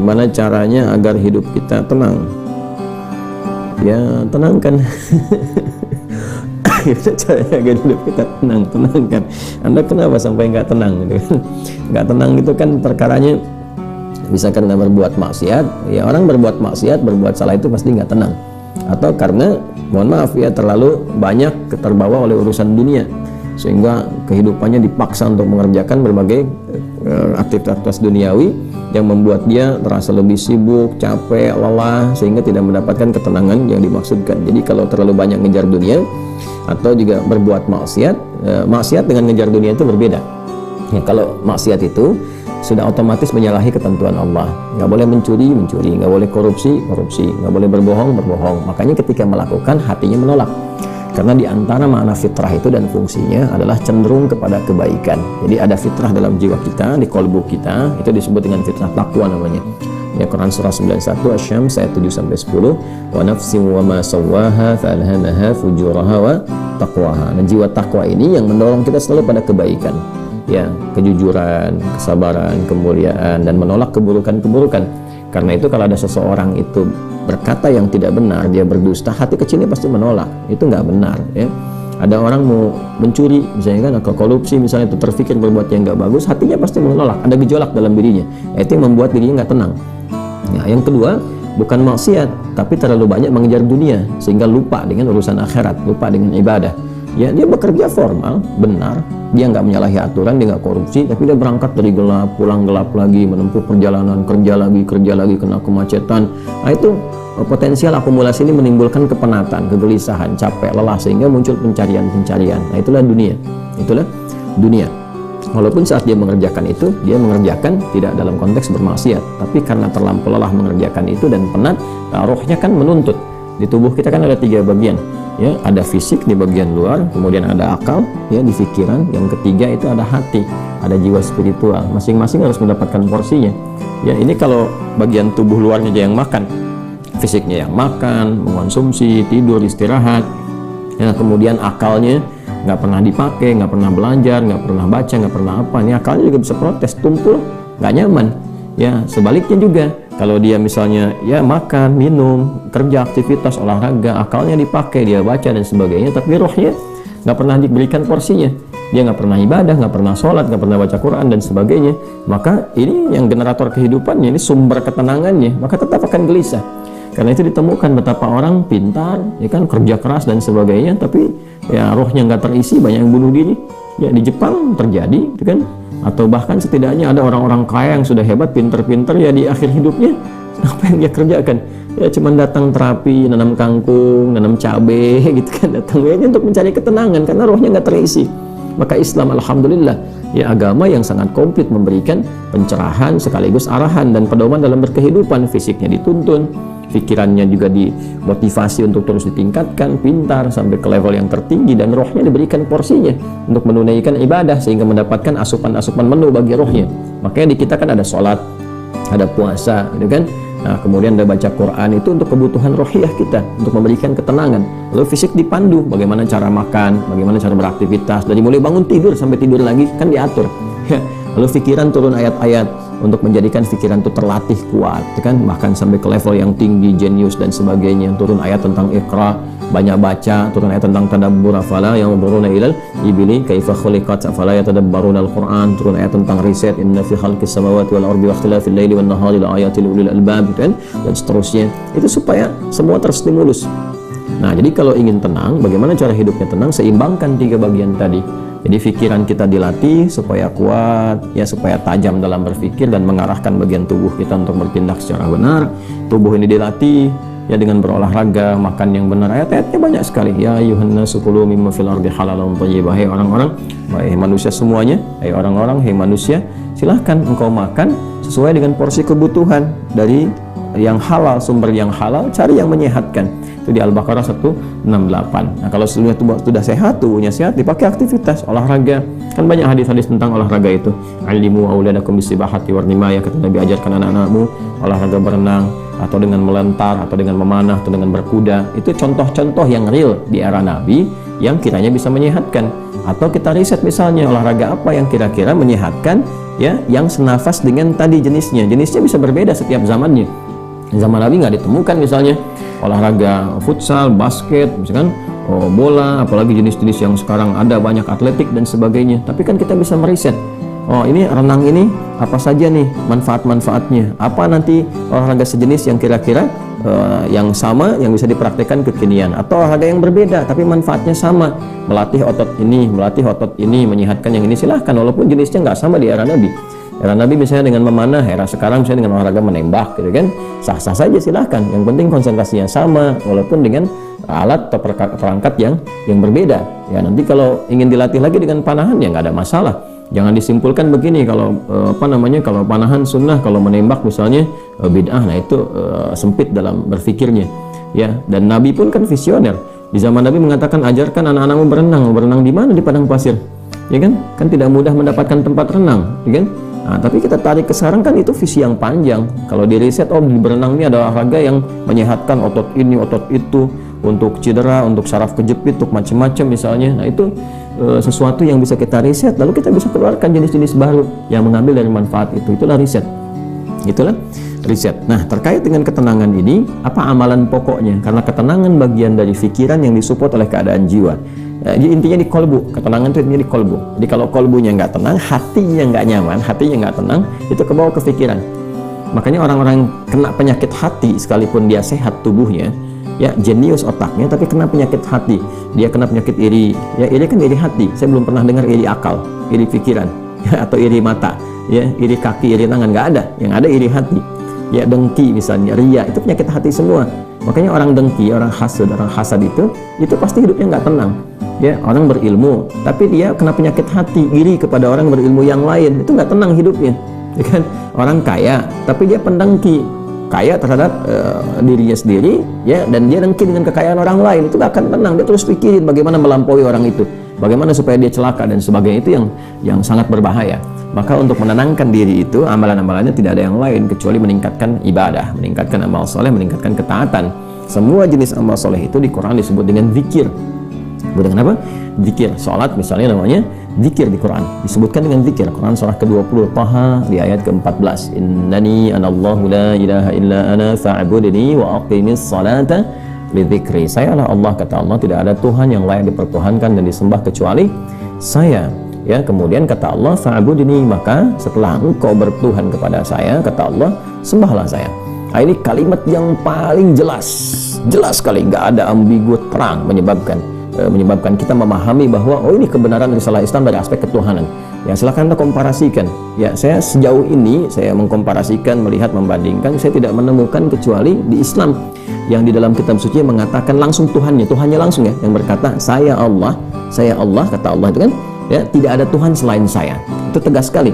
bagaimana caranya agar hidup kita tenang? Ya, tenangkan. Gimana caranya agar hidup kita tenang? Tenangkan. Anda kenapa sampai nggak tenang? Nggak tenang itu kan perkaranya bisa karena berbuat maksiat. Ya, orang berbuat maksiat, berbuat salah itu pasti nggak tenang. Atau karena, mohon maaf ya, terlalu banyak terbawa oleh urusan dunia, sehingga kehidupannya dipaksa untuk mengerjakan berbagai aktivitas duniawi yang membuat dia terasa lebih sibuk, capek, lelah, sehingga tidak mendapatkan ketenangan yang dimaksudkan. Jadi kalau terlalu banyak ngejar dunia atau juga berbuat maksiat, maksiat dengan ngejar dunia itu berbeda. Ya, kalau maksiat itu sudah otomatis menyalahi ketentuan Allah. Nggak boleh mencuri, nggak boleh korupsi, nggak boleh berbohong. Makanya ketika melakukan, hatinya menolak. Karena di antara makna fitrah itu dan fungsinya adalah cenderung kepada kebaikan. Jadi ada fitrah dalam jiwa kita, di kolbu kita, itu disebut dengan fitrah taqwa namanya. Ya, Quran surah 91 Asy-Syams ayat 7-10, wa nafsin wa ma sawwaha fa'alhamaha fujuraha wa taqwaha. Nah, jiwa takwa ini yang mendorong kita selalu pada kebaikan. Ya, kejujuran, kesabaran, kemuliaan, dan menolak keburukan-keburukan. Karena itu kalau ada seseorang itu berkata yang tidak benar, dia berdusta, hati kecilnya pasti menolak. Itu nggak benar, ya. Ada orang mau mencuri misalnya kan, atau korupsi misalnya, itu terfikir berbuat yang nggak bagus, hatinya pasti menolak. Ada gejolak dalam dirinya. Itu yang membuat dirinya nggak tenang. Nah, yang kedua, bukan maksiat, tapi terlalu banyak mengejar dunia sehingga lupa dengan urusan akhirat, lupa dengan ibadah. Ya, dia bekerja formal, benar, dia nggak menyalahi aturan, dia nggak korupsi, tapi dia berangkat dari gelap, pulang gelap lagi, menempuh perjalanan, kerja lagi, kena kemacetan. Nah, itu potensial akumulasi ini menimbulkan kepenatan, kegelisahan, capek, lelah, sehingga muncul pencarian. Nah, itulah dunia. Walaupun saat dia mengerjakan itu, dia mengerjakan tidak dalam konteks bermaksiat, tapi karena terlampau lelah mengerjakan itu dan penat, rohnya kan menuntut. Di tubuh kita kan ada 3 bagian, ya, ada fisik di bagian luar, kemudian ada akal, ya, di pikiran, yang ketiga itu ada hati, ada jiwa spiritual. Masing-masing harus mendapatkan porsinya. Ya, ini kalau bagian tubuh luarnya aja yang makan, fisiknya yang makan, mengonsumsi, tidur, istirahat, ya, kemudian akalnya nggak pernah dipakai, nggak pernah belajar, nggak pernah baca, nggak pernah apa, ini akalnya juga bisa protes, tumpul, nggak nyaman. Ya, sebaliknya juga, kalau dia misalnya ya makan, minum, kerja, aktivitas, olahraga, akalnya dipakai, dia baca dan sebagainya, tapi rohnya nggak pernah diberikan porsinya. Dia nggak pernah ibadah, nggak pernah sholat, nggak pernah baca Quran dan sebagainya. Maka ini yang generator kehidupannya, ini sumber ketenangannya, maka tetap akan gelisah. Karena itu ditemukan betapa orang pintar, ya kan, kerja keras dan sebagainya, tapi ya rohnya nggak terisi, banyak yang bunuh diri. Ya, di Jepang terjadi, gitu kan. Atau bahkan setidaknya ada orang-orang kaya yang sudah hebat, pinter-pinter, ya di akhir hidupnya apa yang dia kerjakan? Ya cuman datang terapi, nanam kangkung, nanam cabai, gitu kan, datang aja untuk mencari ketenangan karena rohnya nggak terisi. Maka Islam, alhamdulillah, ya, agama yang sangat komplit, memberikan pencerahan sekaligus arahan dan pedoman dalam berkehidupan. Fisiknya dituntun, pikirannya juga dimotivasi untuk terus ditingkatkan, pintar sampai ke level yang tertinggi, dan rohnya diberikan porsinya untuk menunaikan ibadah sehingga mendapatkan asupan-asupan menu bagi rohnya. Makanya di kita kan ada sholat, ada puasa, gitu kan. Nah, kemudian ada baca Quran, itu untuk kebutuhan rohiyah kita, untuk memberikan ketenangan. Lalu fisik dipandu, bagaimana cara makan, bagaimana cara beraktivitas, dari mulai bangun tidur sampai tidur lagi kan diatur. Lalu pikiran turun ayat-ayat untuk menjadikan pikiran itu terlatih kuat, kan, bahkan sampai ke level yang tinggi, jenius dan sebagainya. Turun ayat tentang Iqra, banyak baca, turun ayat tentang tadabbur, afala yanzuruna ilal ibili kaifa khuliqat afala yatadabbaruna al-Qur'an, turun ayat tentang riset, inna fi khalqis samawati wal ardi wa ikhtilafil laili wan nahari la ayatil ulil albab, kan, dan seterusnya. Itu supaya semua terstimulus. Nah, jadi kalau ingin tenang, bagaimana cara hidupnya tenang? Seimbangkan 3 bagian tadi. Jadi pikiran kita dilatih supaya kuat, ya, supaya tajam dalam berpikir dan mengarahkan bagian tubuh kita untuk bertindak secara benar. Tubuh ini dilatih ya dengan berolahraga, makan yang benar. Ayat-ayatnya banyak sekali. Ya ayyuhan nasu kulu mimma fil ardi halalan thayyibah. Hai orang-orang, hai manusia semuanya, hai orang-orang, hai manusia, silahkan engkau makan sesuai dengan porsi kebutuhan dari yang halal, sumber yang halal, cari yang menyehatkan. Itu di Al-Baqarah 168. Nah, kalau sudah sehat, tubuhnya sehat, dipakai aktivitas olahraga. Kan banyak hadis-hadis tentang olahraga itu. Alimu auladakum bisibahati warnimaya, kata Nabi, ajarkan anak-anakmu olahraga berenang, atau dengan melentar, atau dengan memanah, atau dengan berkuda. Itu contoh-contoh yang real di era Nabi yang kiranya bisa menyehatkan. Atau kita riset misalnya olahraga apa yang kira-kira menyehatkan ya yang senafas dengan tadi jenisnya bisa berbeda setiap zamannya. Zaman Nabi nggak ditemukan misalnya olahraga futsal, basket, misalkan bola, apalagi jenis-jenis yang sekarang ada banyak atletik dan sebagainya. Tapi kan kita bisa meriset, oh ini renang ini apa saja nih manfaat-manfaatnya, apa nanti olahraga sejenis yang kira-kira yang sama yang bisa dipraktekkan kekinian, atau olahraga yang berbeda tapi manfaatnya sama, melatih otot ini, menyehatkan yang ini, silahkan walaupun jenisnya nggak sama di era Nabi. Era Nabi misalnya dengan memanah, era sekarang misalnya dengan olahraga menembak gitu kan, sah-sah saja silahkan, yang penting konsentrasinya sama walaupun dengan alat atau perangkat yang berbeda. Ya nanti kalau ingin dilatih lagi dengan panahan ya nggak ada masalah. Jangan disimpulkan begini, kalau kalau panahan sunnah, kalau menembak misalnya bid'ah, nah itu sempit dalam berpikirnya. Ya, dan Nabi pun kan visioner. Di zaman Nabi mengatakan, ajarkan anak-anakmu berenang di mana? Di padang pasir. Ya kan? Kan tidak mudah mendapatkan tempat renang, ya kan? Nah, tapi kita tarik ke sekarang kan itu visi yang panjang. Kalau di riset, di berenang ini ada olahraga yang menyehatkan otot ini, otot itu, untuk cedera, untuk saraf kejepit, untuk macam-macam misalnya. Nah itu sesuatu yang bisa kita riset, lalu kita bisa keluarkan jenis-jenis baru yang mengambil dari manfaat itu. Itulah riset. Nah, terkait dengan ketenangan ini, apa amalan pokoknya? Karena ketenangan bagian dari pikiran yang disupport oleh keadaan jiwa. Jadi intinya di kolbu, ketenangan itu intinya di kolbu. Jadi kalau kolbunya nggak tenang, hatinya nggak nyaman, hatinya nggak tenang, itu kebawa ke pikiran. Makanya orang-orang kena penyakit hati sekalipun dia sehat tubuhnya, ya jenius otaknya, tapi kena penyakit hati, dia kena penyakit iri. Ya iri kan iri hati, saya belum pernah dengar iri akal, iri pikiran, ya, atau iri mata, ya iri kaki, iri tangan, nggak ada. Yang ada iri hati. Ya dengki misalnya, ria, itu penyakit hati semua. Makanya orang dengki, orang hasad itu pasti hidupnya nggak tenang. Ya, orang berilmu tapi dia kena penyakit hati, iri kepada orang berilmu yang lain, itu nggak tenang hidupnya. Ya kan? Orang kaya tapi dia pendengki, kaya terhadap dirinya sendiri, ya, dan dia dengki dengan kekayaan orang lain, itu nggak akan tenang. Dia terus pikirin bagaimana melampaui orang itu, bagaimana supaya dia celaka dan sebagainya. Itu yang sangat berbahaya. Maka untuk menenangkan diri itu, amalan-amalannya tidak ada yang lain kecuali meningkatkan ibadah, meningkatkan amal soleh, meningkatkan ketaatan. Semua jenis amal soleh itu di Quran disebut dengan zikir. Dengan apa? Zikir. Salat misalnya namanya zikir di Quran, disebutkan dengan zikir. Quran surah ke-20 Taha di ayat ke-14, innani anallahu la ilaha illa ana fa'budni wa aqimis salata lidzikri. Sayalah Allah, kata Allah, tidak ada Tuhan yang layak dipertuhankan dan disembah kecuali saya. Ya, kemudian kata Allah, fa'budni, maka setelah engkau bertuhan kepada saya, kata Allah, sembahlah saya. Nah, ini kalimat yang paling jelas sekali, nggak ada ambigu, terang, menyebabkan kita memahami bahwa ini kebenaran risalah Islam dari aspek ketuhanan. Ya, silakan Anda komparasikan. Ya, saya sejauh ini saya mengkomparasikan, melihat, membandingkan, saya tidak menemukan kecuali di Islam yang di dalam kitab suci mengatakan langsung Tuhannya langsung, ya, yang berkata saya Allah, kata Allah itu kan, ya, tidak ada Tuhan selain saya. Itu tegas sekali,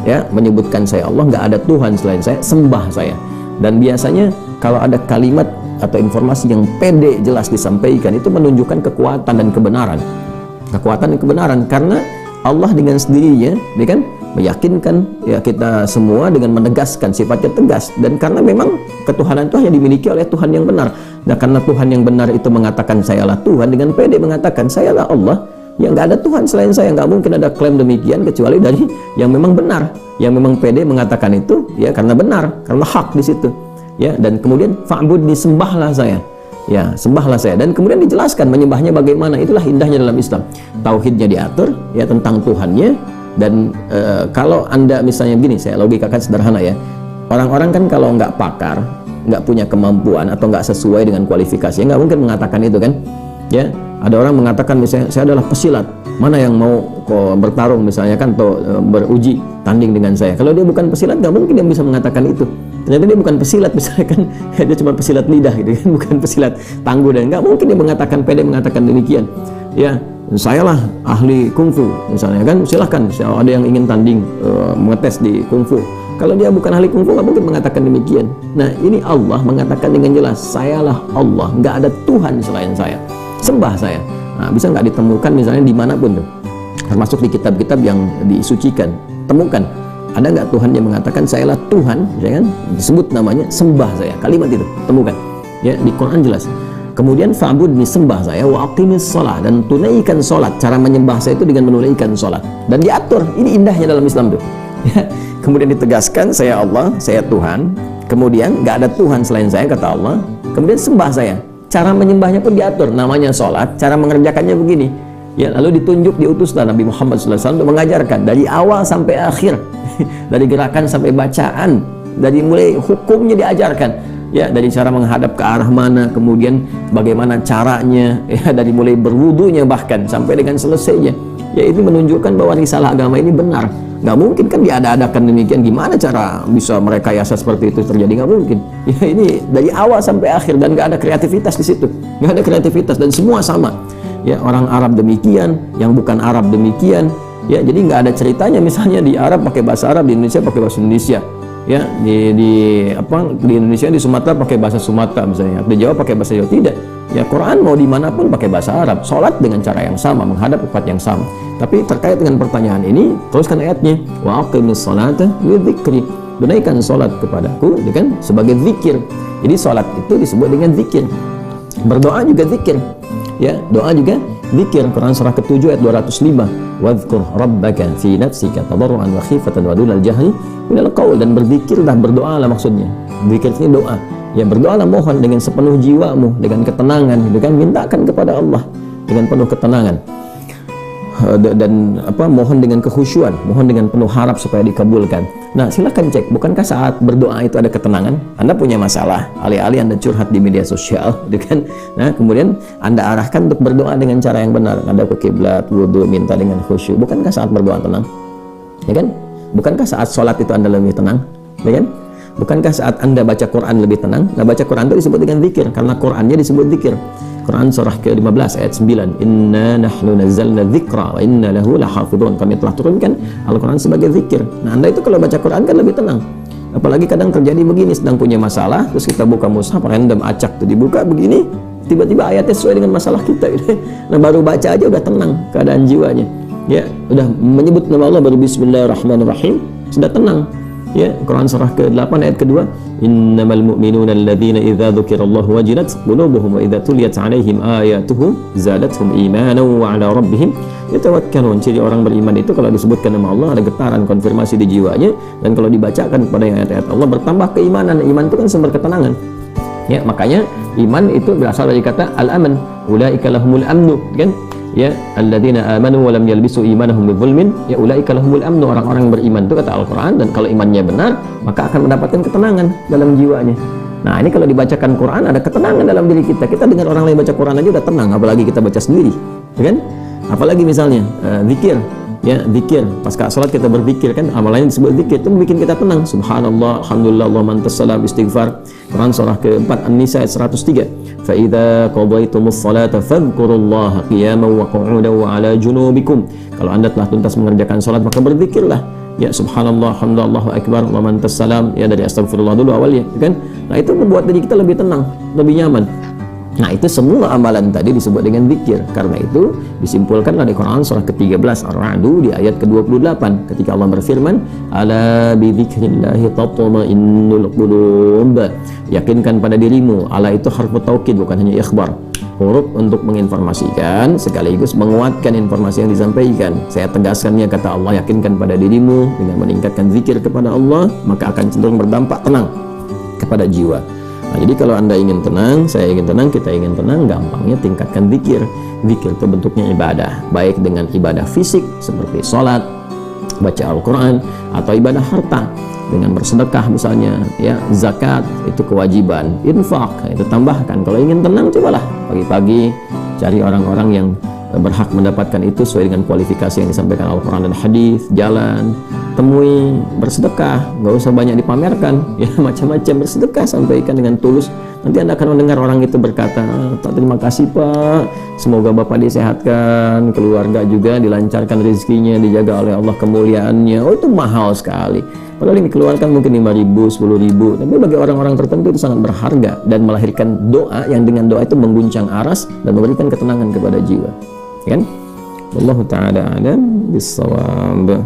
ya, menyebutkan saya Allah, nggak ada Tuhan selain saya, sembah saya. Dan biasanya kalau ada kalimat atau informasi yang pede jelas disampaikan, itu menunjukkan kekuatan dan kebenaran, karena Allah dengan sendirinya, dia kan meyakinkan, ya, kita semua dengan menegaskan sifatnya tegas, dan karena memang ketuhanan itu hanya dimiliki oleh Tuhan yang benar. Nah, karena Tuhan yang benar itu mengatakan sayalah Tuhan, dengan pede mengatakan sayalah Allah, ya nggak ada Tuhan selain saya. Nggak mungkin ada klaim demikian kecuali dari yang memang benar, yang memang pede mengatakan itu, ya, karena benar, karena hak di situ. Ya, dan kemudian fa'budni, sembahlah saya. Ya, sembahlah saya. Dan kemudian dijelaskan menyembahnya bagaimana. Itulah indahnya dalam Islam. Tauhidnya diatur, ya, tentang Tuhannya. Dan kalau Anda misalnya begini, saya logikakan sederhana, ya. Orang-orang kan kalau nggak pakar, nggak punya kemampuan atau nggak sesuai dengan kualifikasi, nggak mungkin mengatakan itu kan. Ya, ada orang mengatakan misalnya saya adalah pesilat, mana yang mau bertarung misalnya kan, atau beruji tanding dengan saya. Kalau dia bukan pesilat, nggak mungkin dia bisa mengatakan itu. Ternyata dia bukan pesilat misalnya kan, dia cuma pesilat lidah gitu kan, bukan pesilat tangguh, dan nggak mungkin dia pede mengatakan demikian. Ya, sayalah ahli kungfu misalnya kan, silahkan kalau ada yang ingin tanding mengetes di kungfu. Kalau dia bukan ahli kungfu, nggak mungkin mengatakan demikian. Nah, ini Allah mengatakan dengan jelas, sayalah Allah, nggak ada Tuhan selain saya, sembah saya. Nah, bisa nggak ditemukan misalnya dimanapun tuh, termasuk di kitab-kitab yang disucikan, temukan ada nggak Tuhan yang mengatakan sayalah Tuhan, jangan disebut namanya, sembah saya, kalimat itu temukan, ya, di Quran jelas. Kemudian fa'budni, sembah saya, wa aqimis shalah, dan tunaikan sholat. Cara menyembah saya itu dengan menunaikan sholat, dan diatur. Ini indahnya dalam Islam tuh. Ya, kemudian ditegaskan saya Allah, saya Tuhan. Kemudian nggak ada Tuhan selain saya, kata Allah. Kemudian sembah saya. Cara menyembahnya pun diatur, namanya sholat. Cara mengerjakannya begini. Ya, lalu ditunjuk, diutuslah Nabi Muhammad SAW untuk mengajarkan dari awal sampai akhir, dari gerakan sampai bacaan, dari mulai hukumnya diajarkan. Ya, dari cara menghadap ke arah mana, kemudian bagaimana caranya, ya, dari mulai berwudunya bahkan sampai dengan selesainya. Ya, itu menunjukkan bahwa risalah agama ini benar. Nggak mungkin kan diada-adakan demikian. Gimana cara bisa merekayasa seperti itu terjadi? Nggak mungkin. Ya, ini dari awal sampai akhir dan nggak ada kreativitas di situ. Nggak ada kreativitas dan semua sama. Ya, orang Arab demikian, yang bukan Arab demikian. Ya, jadi nggak ada ceritanya misalnya di Arab pakai bahasa Arab, di Indonesia pakai bahasa Indonesia. Ya, di Indonesia, di Sumatera pakai bahasa Sumatera misalnya, di Jawa pakai bahasa Jawa. Tidak. Ya, Quran mau dimanapun pakai bahasa Arab, sholat dengan cara yang sama, menghadap tempat yang sama. Tapi terkait dengan pertanyaan ini, teruskan ayatnya, wa aqimis sholata li dzikri, tunaikan sholat kepadaku, kan, sebagai zikir. Jadi sholat itu disebut dengan zikir. Berdoa juga zikir. Ya, doa juga zikir. Quran surah ke-7 ayat 205, wadhkur rabbaka fi nafsika tadarruan wa khifatan wa dunal jahri minal qaul, dan berzikirlah, berdoalah maksudnya. Zikir ini doa. Ya, berdoalah, mohon dengan sepenuh jiwamu, dengan ketenangan, kan, mintakan kepada Allah dengan penuh ketenangan. Dan mohon dengan kekhusyuan, mohon dengan penuh harap supaya dikabulkan. Nah, silakan cek, bukankah saat berdoa itu ada ketenangan? Anda punya masalah, alih-alih Anda curhat di media sosial, kan? Nah, kemudian Anda arahkan untuk berdoa dengan cara yang benar, Anda ke kiblat, wudu, minta dengan khusyuk. Bukankah saat berdoa tenang? Ya kan? Bukankah saat sholat itu Anda lebih tenang? Ya kan? Bukankah saat Anda baca Quran lebih tenang? Nah, baca Quran itu disebut dengan zikir, karena Qurannya disebut zikir. Quran surah ke-15 ayat 9, inna nahnu nazzalna dzikra wa inna lahu lahafidhun, kami telah turunkan Al-Quran sebagai zikir. Nah, Anda itu kalau baca Quran kan lebih tenang. Apalagi kadang terjadi begini, sedang punya masalah, terus kita buka mushaf, random acak tuh dibuka begini, tiba-tiba ayatnya sesuai dengan masalah kita gitu. Nah, baru baca aja udah tenang keadaan jiwanya. Ya, udah menyebut nama Allah, baru bismillahirrahmanirrahim, sudah tenang. Ya, Quran surah ke-8 ayat kedua, innamal mu'minuna alladzina idza dzukirallahu wajilat qulubuhum wa idza tuliyat 'alaihim ayatuhu zadatuhum imanan wa 'ala rabbihim yatawakkalun. Jadi orang beriman itu kalau disebutkan nama Allah ada getaran konfirmasi di jiwanya, dan kalau dibacakan pada ayat-ayat Allah bertambah keimanan. Iman itu kan sumber ketenangan. Ya, makanya iman itu berasal dari kata al-aman, ulaika lahumul amnu, kan? Ya, alladzina amanu wa lam yalbisu imanahum bidzulmin, ya ulaika lahumul amnu, orang-orang yang beriman itu kata Al-Qur'an, dan kalau imannya benar maka akan mendapatkan ketenangan dalam jiwanya. Nah, ini kalau dibacakan Quran ada ketenangan dalam diri kita. Kita dengar orang lain baca Quran aja udah tenang, apalagi kita baca sendiri, ya kan? Apalagi misalnya zikir. Ya, zikir, pasca salat kita berzikir, kan, amalannya disebut zikir, itu bikin kita tenang. Subhanallah, alhamdulillah, Allahumma antas salam, istighfar. Quran surah ke-4 An-Nisa ayat 103, fa idza qadaytumus salata fadhkurullaha qiyaman wa qu'udan wa 'ala junubikum. Kalau Anda telah tuntas mengerjakan salat maka berzikirlah. Ya, subhanallah, alhamdulillah, Allahu akbar, Allahumma antas salam. Ya, dari astagfirullah dulu awalnya, kan? Nah, itu membuat diri kita lebih tenang, lebih nyaman. Nah, itu semua amalan tadi disebut dengan zikir. Karena itu disimpulkan dari Quran surah ke-13 Ar-Ra'd di ayat ke-28 ketika Allah berfirman, ala bi dzikrillahi tatma'innul qulub. Yakinkan pada dirimu. Ala itu harfu taukid, bukan hanya ikhbar. Huruf untuk menginformasikan sekaligus menguatkan informasi yang disampaikan. Saya tegaskannya, kata Allah, yakinkan pada dirimu dengan meningkatkan zikir kepada Allah, maka akan cenderung berdampak tenang kepada jiwa. Nah, jadi kalau Anda ingin tenang, saya ingin tenang, kita ingin tenang, gampangnya tingkatkan zikir. Zikir itu bentuknya ibadah, baik dengan ibadah fisik seperti sholat, baca Al-Quran, atau ibadah harta dengan bersedekah misalnya, ya, zakat itu kewajiban, infak itu tambahkan. Kalau ingin tenang, cobalah pagi-pagi cari orang-orang yang berhak mendapatkan itu sesuai dengan kualifikasi yang disampaikan Al-Quran dan hadis, jalan, temui, bersedekah, nggak usah banyak dipamerkan, ya, macam-macam bersedekah, sampaikan dengan tulus. Nanti Anda akan mendengar orang itu berkata, terima kasih Pak, semoga Bapak disehatkan, keluarga juga dilancarkan rezekinya, dijaga oleh Allah kemuliaannya. Oh, itu mahal sekali, padahal ini dikeluarkan mungkin 5.000, 10.000, tapi bagi orang-orang tertentu itu sangat berharga dan melahirkan doa yang dengan doa itu mengguncang aras dan memberikan ketenangan kepada jiwa, kan? Wallahu ta'ala a'lam bis-shawab.